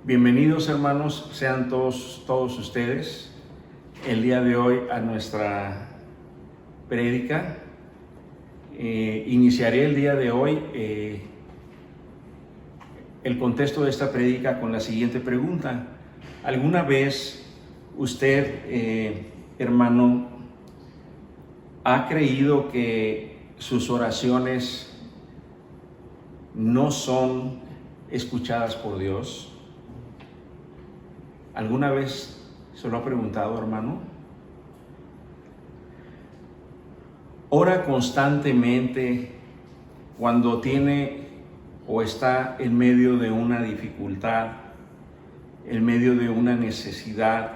Bienvenidos, hermanos, sean todos ustedes el día de hoy a nuestra prédica. Iniciaré el día de hoy el contexto de esta prédica con la siguiente pregunta. ¿Alguna vez usted, hermano, ha creído que sus oraciones no son escuchadas por Dios? ¿Alguna vez se lo ha preguntado, hermano? Ora constantemente cuando tiene o está en medio de una dificultad, en medio de una necesidad,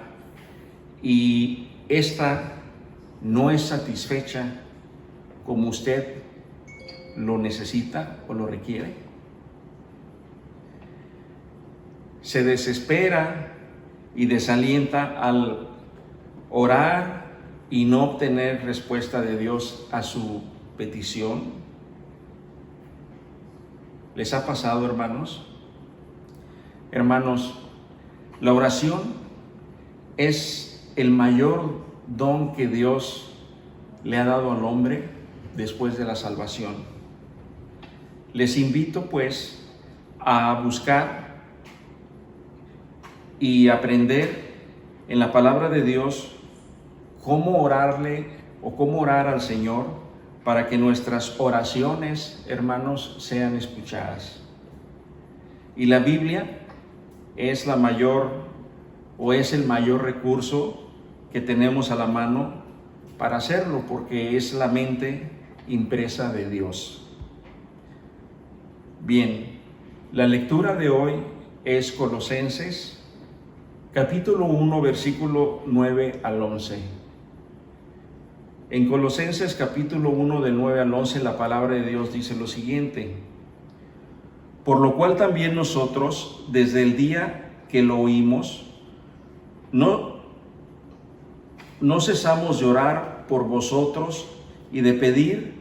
y esta no es satisfecha como usted lo necesita o lo requiere. Se desespera y desalienta al orar y no obtener respuesta de Dios a su petición. ¿Les ha pasado, hermanos? Hermanos, la oración es el mayor don que Dios le ha dado al hombre después de la salvación. Les invito, pues, a buscar y aprender en la palabra de Dios cómo orarle o cómo orar al Señor para que nuestras oraciones, hermanos, sean escuchadas. Y la Biblia es la mayor o es el mayor recurso que tenemos a la mano para hacerlo, porque es la mente impresa de Dios. Bien, la lectura de hoy es Colosenses capítulo 1, versículo 9 al 11. En Colosenses capítulo 1, del 9 al 11, la palabra de Dios dice lo siguiente: por lo cual también nosotros, desde el día que lo oímos, no cesamos de orar por vosotros y de pedir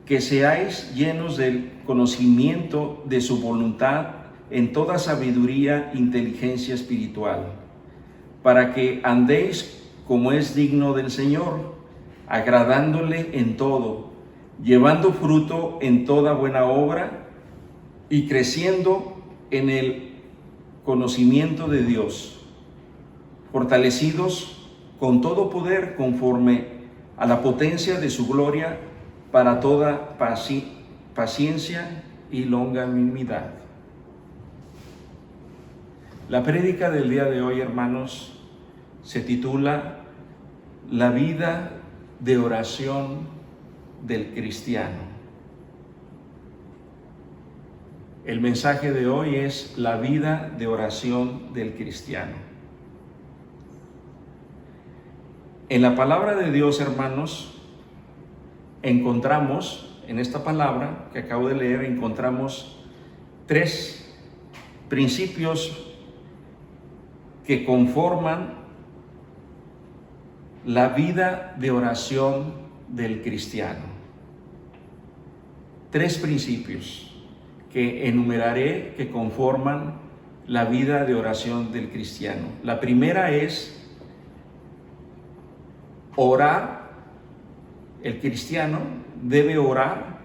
que seáis llenos del conocimiento de su voluntad en toda sabiduría e inteligencia espiritual, para que andéis como es digno del Señor, agradándole en todo, llevando fruto en toda buena obra y creciendo en el conocimiento de Dios, fortalecidos con todo poder conforme a la potencia de su gloria, para toda paciencia y longanimidad. La prédica del día de hoy, hermanos, se titula La vida de oración del cristiano. El mensaje de hoy es la vida de oración del cristiano. En la palabra de Dios, hermanos, encontramos, en esta palabra que acabo de leer, encontramos tres principios que conforman la vida de oración del cristiano. Tres principios que enumeraré que conforman la vida de oración del cristiano. La primera es orar. El cristiano debe orar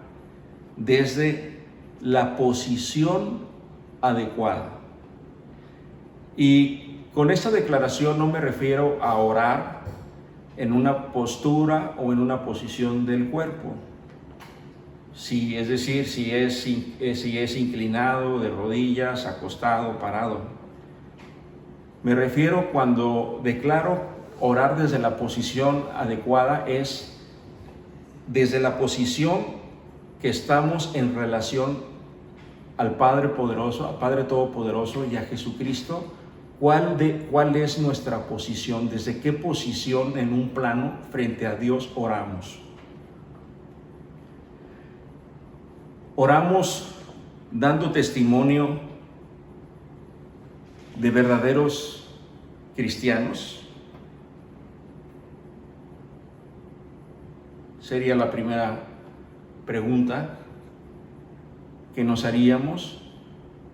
desde la posición adecuada. Y con esta declaración no me refiero a orar en una postura o en una posición del cuerpo. Si es inclinado, de rodillas, acostado, parado. Me refiero, cuando declaro orar desde la posición adecuada, es desde la posición que estamos en relación al Padre poderoso, al Padre todopoderoso y a Jesucristo. ¿Cuál es nuestra posición? ¿Desde qué posición en un plano frente a Dios oramos? Oramos dando testimonio de verdaderos cristianos. Sería la primera pregunta que nos haríamos.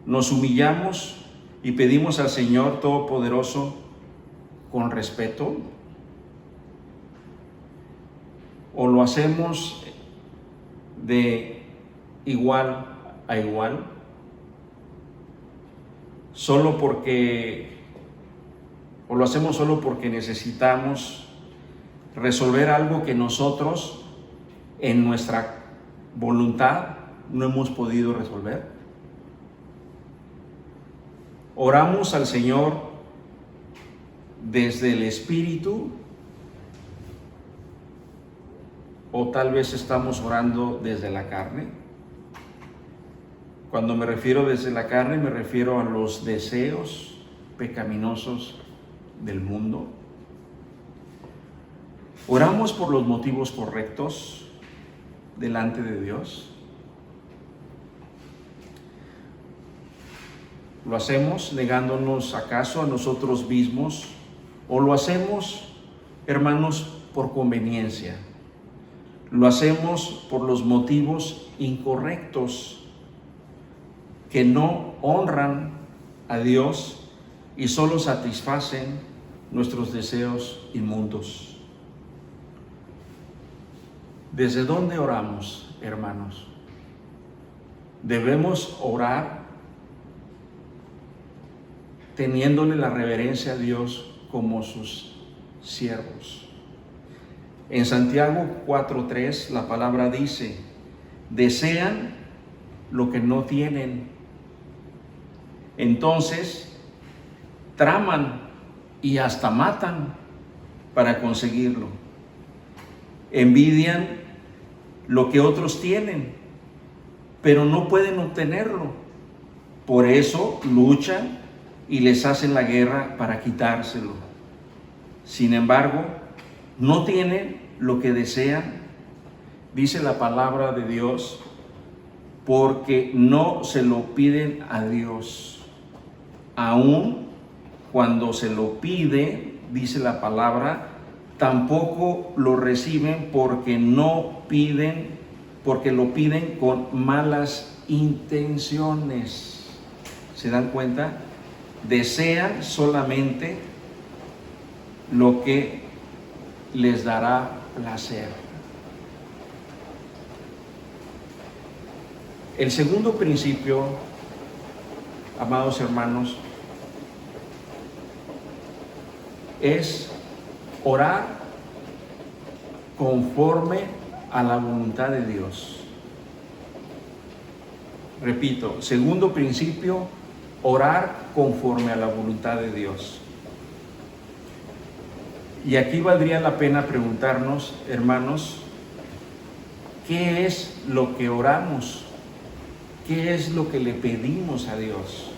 Nos humillamos y pedimos al Señor Todopoderoso con respeto? ¿O lo hacemos de igual a igual? ¿O lo hacemos solo porque necesitamos resolver algo que nosotros en nuestra voluntad no hemos podido resolver? ¿Oramos al Señor desde el Espíritu? ¿O tal vez estamos orando desde la carne? Cuando me refiero desde la carne, me refiero a los deseos pecaminosos del mundo. ¿Oramos por los motivos correctos delante de Dios? ¿Lo hacemos negándonos acaso a nosotros mismos? ¿O lo hacemos, hermanos, por conveniencia? Lo hacemos por los motivos incorrectos que no honran a Dios y solo satisfacen nuestros deseos inmundos. ¿Desde dónde oramos, hermanos? Debemos orar teniéndole la reverencia a Dios como sus siervos. En Santiago 4:3 la palabra dice: desean lo que no tienen, entonces traman y hasta matan para conseguirlo. Envidian lo que otros tienen, pero no pueden obtenerlo. Por eso luchan y les hacen la guerra para quitárselo. Sin embargo, no tienen lo que desean, dice la palabra de Dios, porque no se lo piden a Dios. Aun cuando se lo pide, dice la palabra, tampoco lo reciben porque lo piden con malas intenciones. ¿Se dan cuenta? Desean solamente lo que les dará placer. El segundo principio, amados hermanos, es orar conforme a la voluntad de Dios. Repito, segundo principio, orar conforme a la voluntad de Dios. Y aquí valdría la pena preguntarnos, hermanos, ¿qué es lo que oramos? ¿Qué es lo que le pedimos a Dios?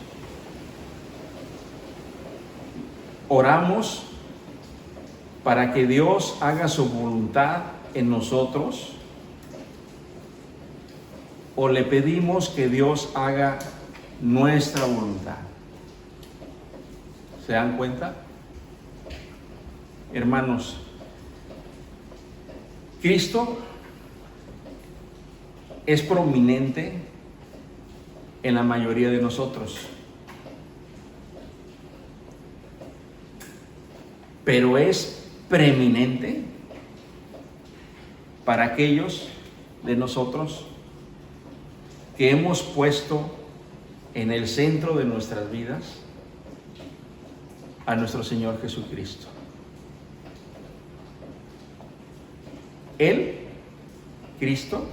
¿Oramos para que Dios haga su voluntad en nosotros? ¿O le pedimos que Dios haga nuestra voluntad? ¿Se dan cuenta? Hermanos, Cristo es prominente en la mayoría de nosotros, pero es preeminente para aquellos de nosotros que hemos puesto en el centro de nuestras vidas a nuestro Señor Jesucristo. Él, Cristo,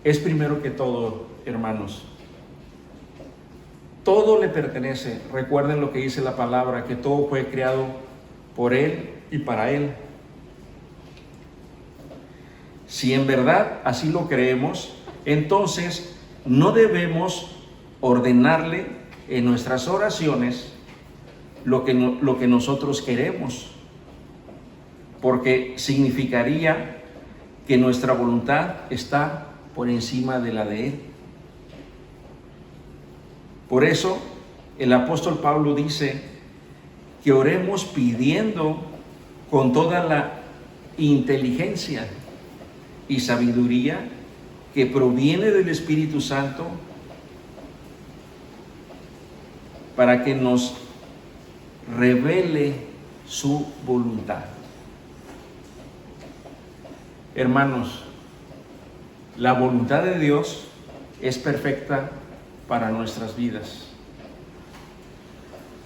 es primero que todo, hermanos. Todo le pertenece. Recuerden lo que dice la palabra, que todo fue creado por Él y para Él. Si en verdad así lo creemos, entonces no debemos ordenarle en nuestras oraciones lo que nosotros queremos, porque significaría que nuestra voluntad está por encima de la de Él. Por eso el apóstol Pablo dice que oremos pidiendo con toda la inteligencia y sabiduría que proviene del Espíritu Santo, para que nos revele su voluntad. Hermanos, la voluntad de Dios es perfecta para nuestras vidas.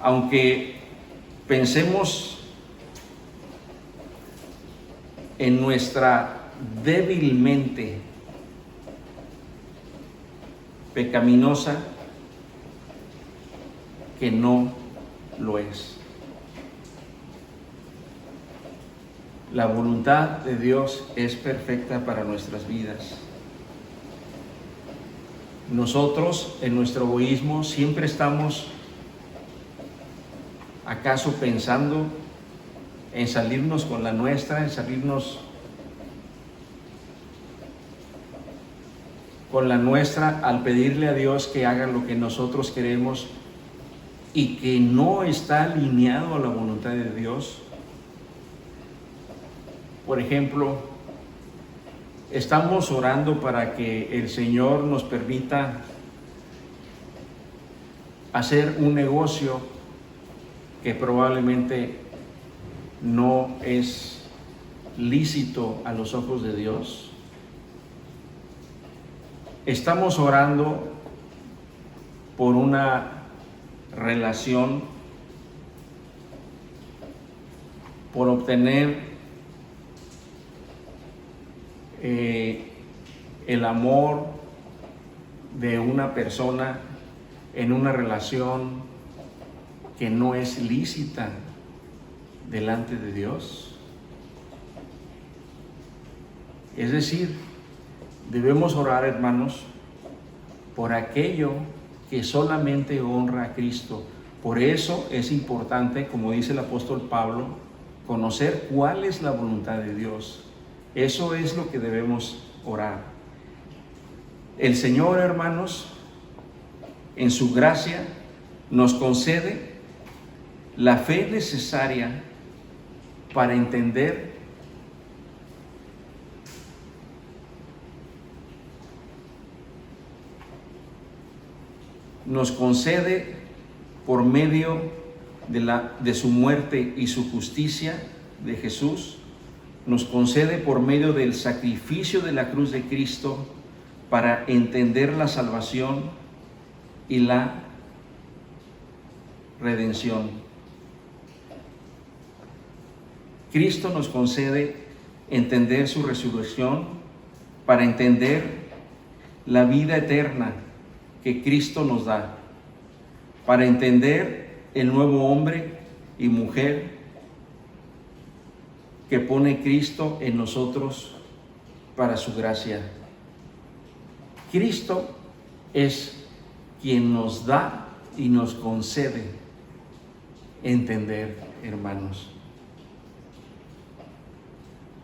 Aunque pensemos en nuestra débil mente pecaminosa, que no lo es. La voluntad de Dios es perfecta para nuestras vidas. Nosotros, en nuestro egoísmo, siempre estamos acaso pensando en salirnos con la nuestra, en salirnos con la nuestra al pedirle a Dios que haga lo que nosotros queremos y que no está alineado a la voluntad de Dios. Por ejemplo, estamos orando para que el Señor nos permita hacer un negocio que probablemente no es lícito a los ojos de Dios. Estamos orando por una relación, por obtener el amor de una persona en una relación que no es lícita delante de Dios. Es decir, debemos orar, hermanos, por aquello que solamente honra a Cristo. Por eso es importante, como dice el apóstol Pablo, conocer cuál es la voluntad de Dios. Eso es lo que debemos orar. El Señor, hermanos, en su gracia, nos concede la fe necesaria para entender nos concede por medio de su muerte y su justicia de Jesús, nos concede por medio del sacrificio de la cruz de Cristo para entender la salvación y la redención. Cristo nos concede entender su resurrección para entender la vida eterna que Cristo nos da, para entender el nuevo hombre y mujer que pone Cristo en nosotros para su gracia. Cristo es quien nos da y nos concede entender, hermanos.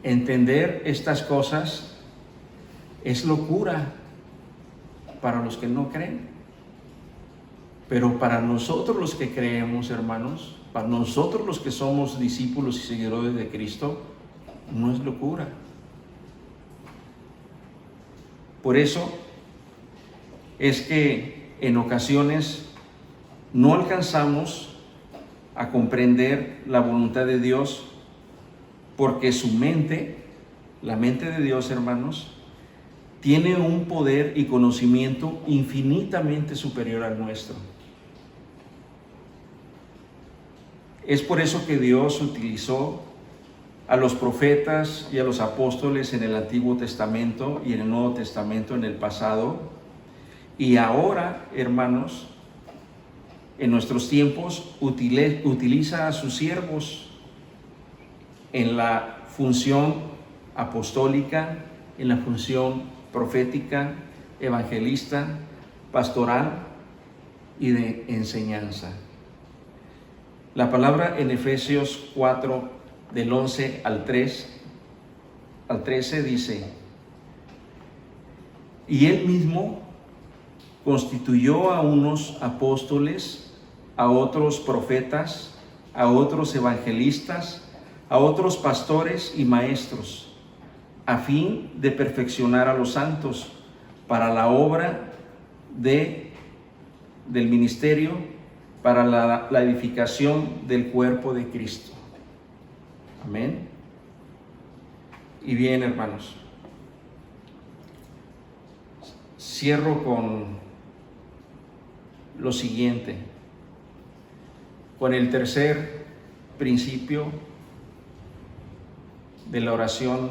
Entender estas cosas es locura para los que no creen, pero para nosotros los que creemos, hermanos, para nosotros los que somos discípulos y seguidores de Cristo, no es locura. Por eso es que en ocasiones no alcanzamos a comprender la voluntad de Dios, porque su mente, la mente de Dios, hermanos, tiene un poder y conocimiento infinitamente superior al nuestro. Es por eso que Dios utilizó a los profetas y a los apóstoles en el Antiguo Testamento y en el Nuevo Testamento en el pasado. Y ahora, hermanos, en nuestros tiempos, utiliza a sus siervos en la función apostólica, en la función profética, evangelista, pastoral y de enseñanza. La palabra en Efesios 4, del 11 al 13 dice: y él mismo constituyó a unos apóstoles, a otros profetas, a otros evangelistas, a otros pastores y maestros, a fin de perfeccionar a los santos para la obra del ministerio, para la edificación del cuerpo de Cristo. Amén. Y bien, hermanos, cierro con lo siguiente, con el tercer principio de la oración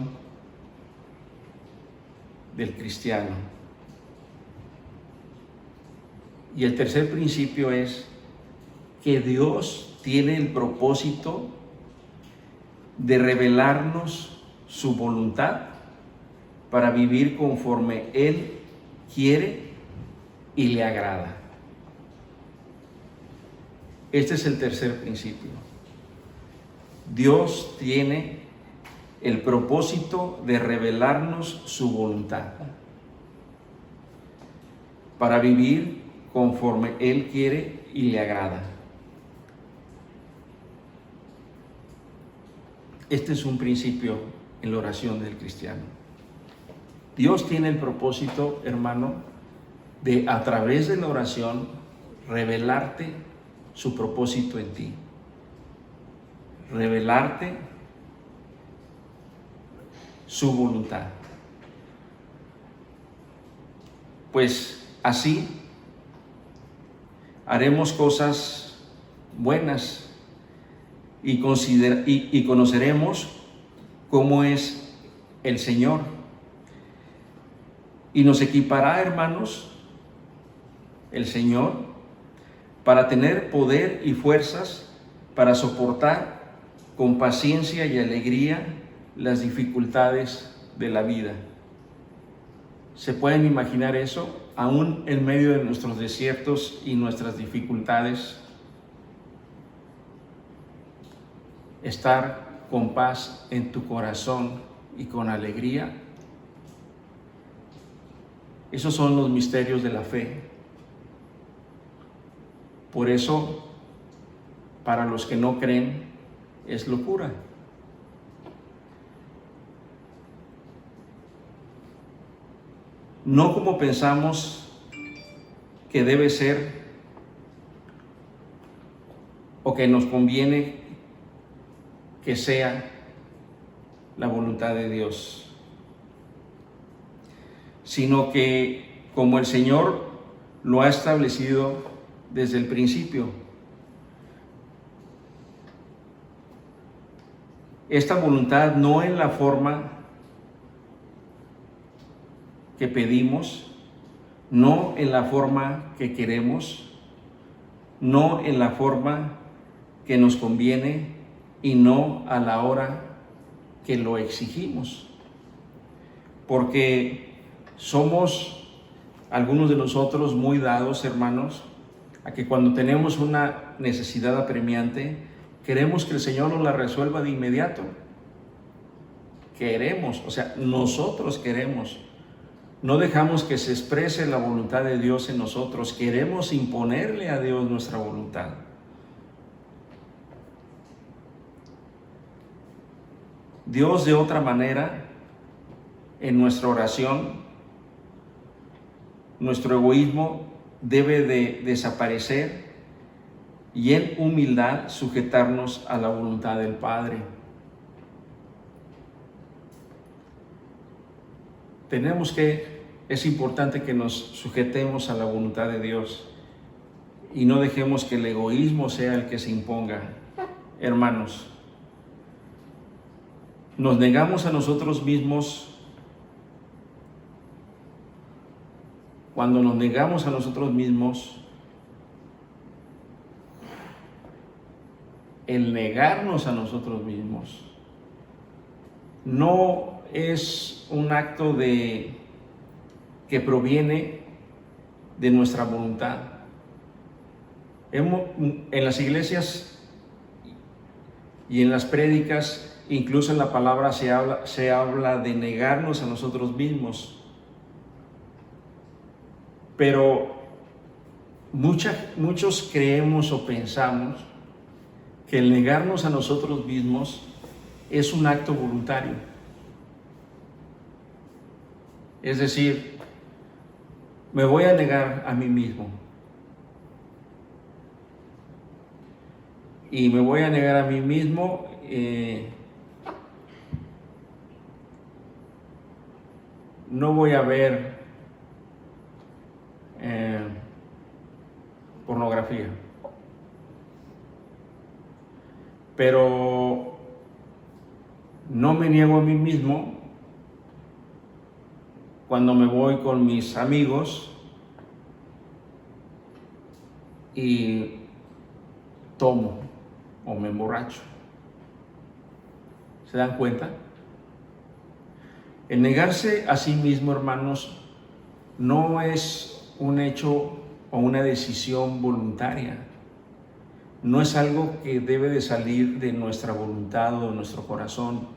del cristiano. Y el tercer principio es que Dios tiene el propósito de revelarnos su voluntad para vivir conforme Él quiere y le agrada. Este es el tercer principio. Dios tiene el propósito de revelarnos su voluntad para vivir conforme Él quiere y le agrada. Este es un principio en la oración del cristiano. Dios tiene el propósito, hermano, de a través de la oración revelarte su propósito en ti. Revelarte su voluntad. Pues así haremos cosas buenas y conoceremos cómo es el Señor. Y nos equipará, hermanos, el Señor, para tener poder y fuerzas para soportar con paciencia y alegría las dificultades de la vida. ¿Se pueden imaginar eso? Aún en medio de nuestros desiertos y nuestras dificultades, estar con paz en tu corazón y con alegría. Esos son los misterios de la fe. Por eso, para los que no creen, es locura. No como pensamos que debe ser o que nos conviene que sea la voluntad de Dios, sino que como el Señor lo ha establecido desde el principio. Esta voluntad no en la forma que pedimos, no en la forma que queremos, no en la forma que nos conviene y no a la hora que lo exigimos. Porque somos algunos de nosotros muy dados, hermanos, a que cuando tenemos una necesidad apremiante, queremos que el Señor nos la resuelva de inmediato. Queremos, o sea, nosotros queremos. No dejamos que se exprese la voluntad de Dios en nosotros. Queremos imponerle a Dios nuestra voluntad. Dios, de otra manera, en nuestra oración, nuestro egoísmo debe de desaparecer y en humildad sujetarnos a la voluntad del Padre. Es importante que nos sujetemos a la voluntad de Dios y no dejemos que el egoísmo sea el que se imponga. Hermanos, nos negamos a nosotros mismos. Cuando nos negamos a nosotros mismos, el negarnos a nosotros mismos no es un acto que proviene de nuestra voluntad. En las iglesias y en las prédicas, incluso en la palabra se habla de negarnos a nosotros mismos. Pero muchos creemos o pensamos que el negarnos a nosotros mismos es un acto voluntario. Es decir, me voy a negar a mí mismo. y me voy a negar a mí mismo, no voy a ver pornografía. Pero no me niego a mí mismo cuando me voy con mis amigos y tomo o me emborracho. ¿Se dan cuenta? El negarse a sí mismo, hermanos, no es un hecho o una decisión voluntaria. No es algo que debe de salir de nuestra voluntad o de nuestro corazón,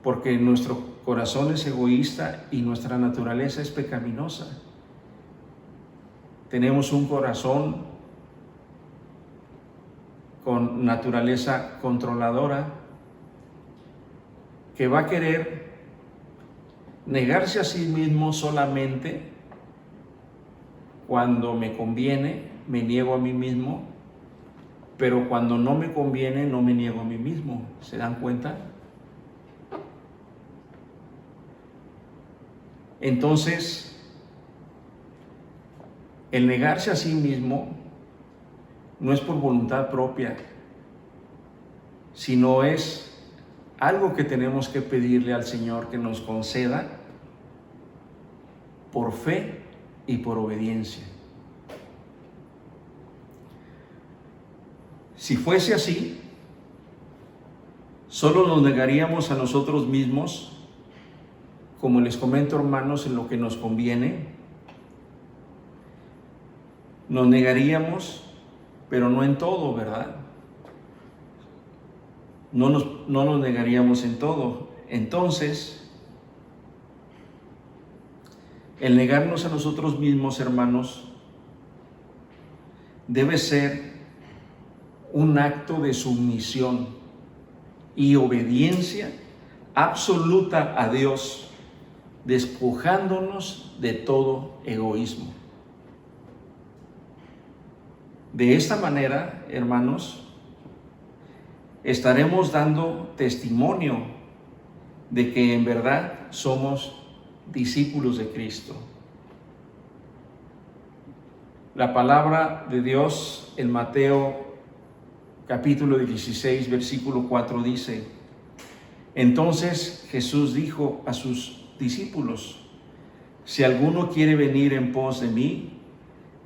porque nuestro corazón es egoísta y nuestra naturaleza es pecaminosa. Tenemos un corazón con naturaleza controladora que va a querer negarse a sí mismo solamente cuando me conviene, me niego a mí mismo, pero cuando no me conviene, no me niego a mí mismo. ¿Se dan cuenta? Entonces, el negarse a sí mismo no es por voluntad propia, sino es algo que tenemos que pedirle al Señor que nos conceda por fe y por obediencia. Si fuese así, solo nos negaríamos a nosotros mismos, como les comento, hermanos, en lo que nos conviene. Nos negaríamos, pero no en todo, ¿verdad? No nos negaríamos en todo. Entonces, el negarnos a nosotros mismos, hermanos, debe ser un acto de sumisión y obediencia absoluta a Dios, despojándonos de todo egoísmo. De esta manera, hermanos, estaremos dando testimonio de que en verdad somos discípulos de Cristo. La palabra de Dios en Mateo capítulo 16, versículo 4 dice: entonces Jesús dijo a sus discípulos: si alguno quiere venir en pos de mí,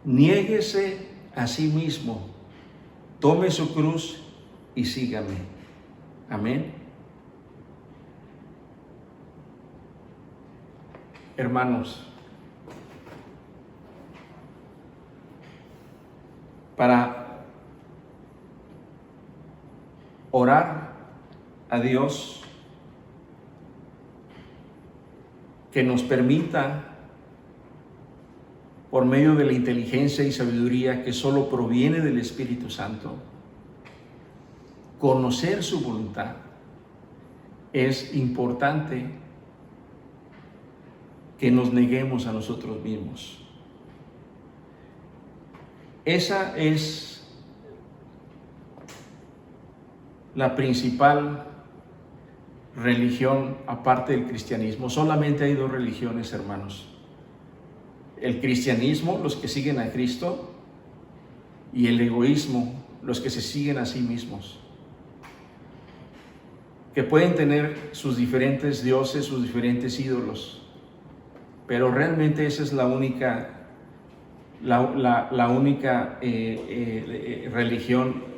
niéguese a sí mismo, tome su cruz y sígame. Amén. Hermanos, para orar a Dios que nos permita, por medio de la inteligencia y sabiduría que solo proviene del Espíritu Santo, conocer su voluntad, es importante que nos neguemos a nosotros mismos. Esa es la principal religión aparte del cristianismo. Solamente hay dos religiones, hermanos: el cristianismo, los que siguen a Cristo, y el egoísmo, los que se siguen a sí mismos, que pueden tener sus diferentes dioses, sus diferentes ídolos, pero realmente esa es la única religión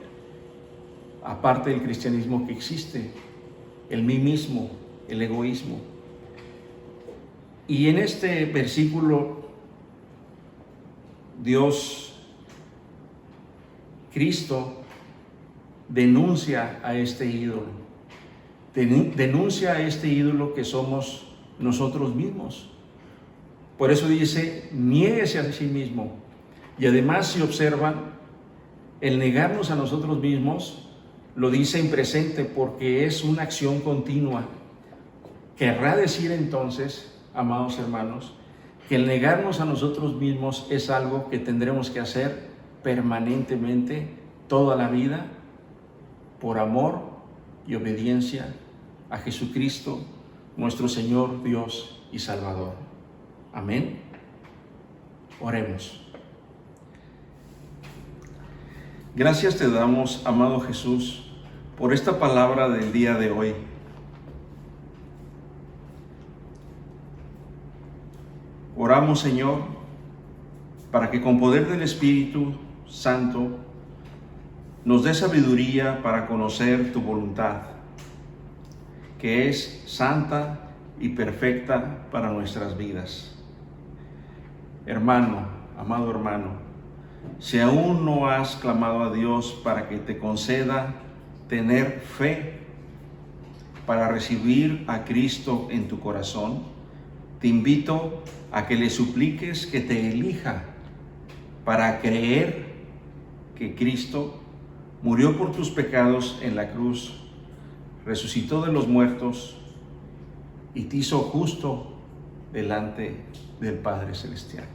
aparte del cristianismo que existe: el mí mismo, el egoísmo. Y en este versículo, Cristo denuncia a este ídolo, denuncia a este ídolo que somos nosotros mismos. Por eso dice: niéguese a sí mismo. Y además, si observan, el negarnos a nosotros mismos lo dice en presente porque es una acción continua. Querrá decir entonces, amados hermanos, que el negarnos a nosotros mismos es algo que tendremos que hacer permanentemente toda la vida, por amor y obediencia a Jesucristo, nuestro Señor, Dios y Salvador. Amén. Oremos. Gracias te damos, amado Jesús, por esta palabra del día de hoy. Oramos, Señor, para que con poder del Espíritu Santo nos dé sabiduría para conocer tu voluntad, que es santa y perfecta para nuestras vidas. Hermano, amado hermano, si aún no has clamado a Dios para que te conceda tener fe para recibir a Cristo en tu corazón, te invito a que le supliques que te elija para creer que Cristo murió por tus pecados en la cruz, resucitó de los muertos y te hizo justo delante del Padre Celestial.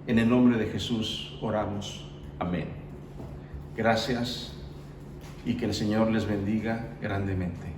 En el nombre de Jesús oramos. Amén. Gracias y que el Señor les bendiga grandemente.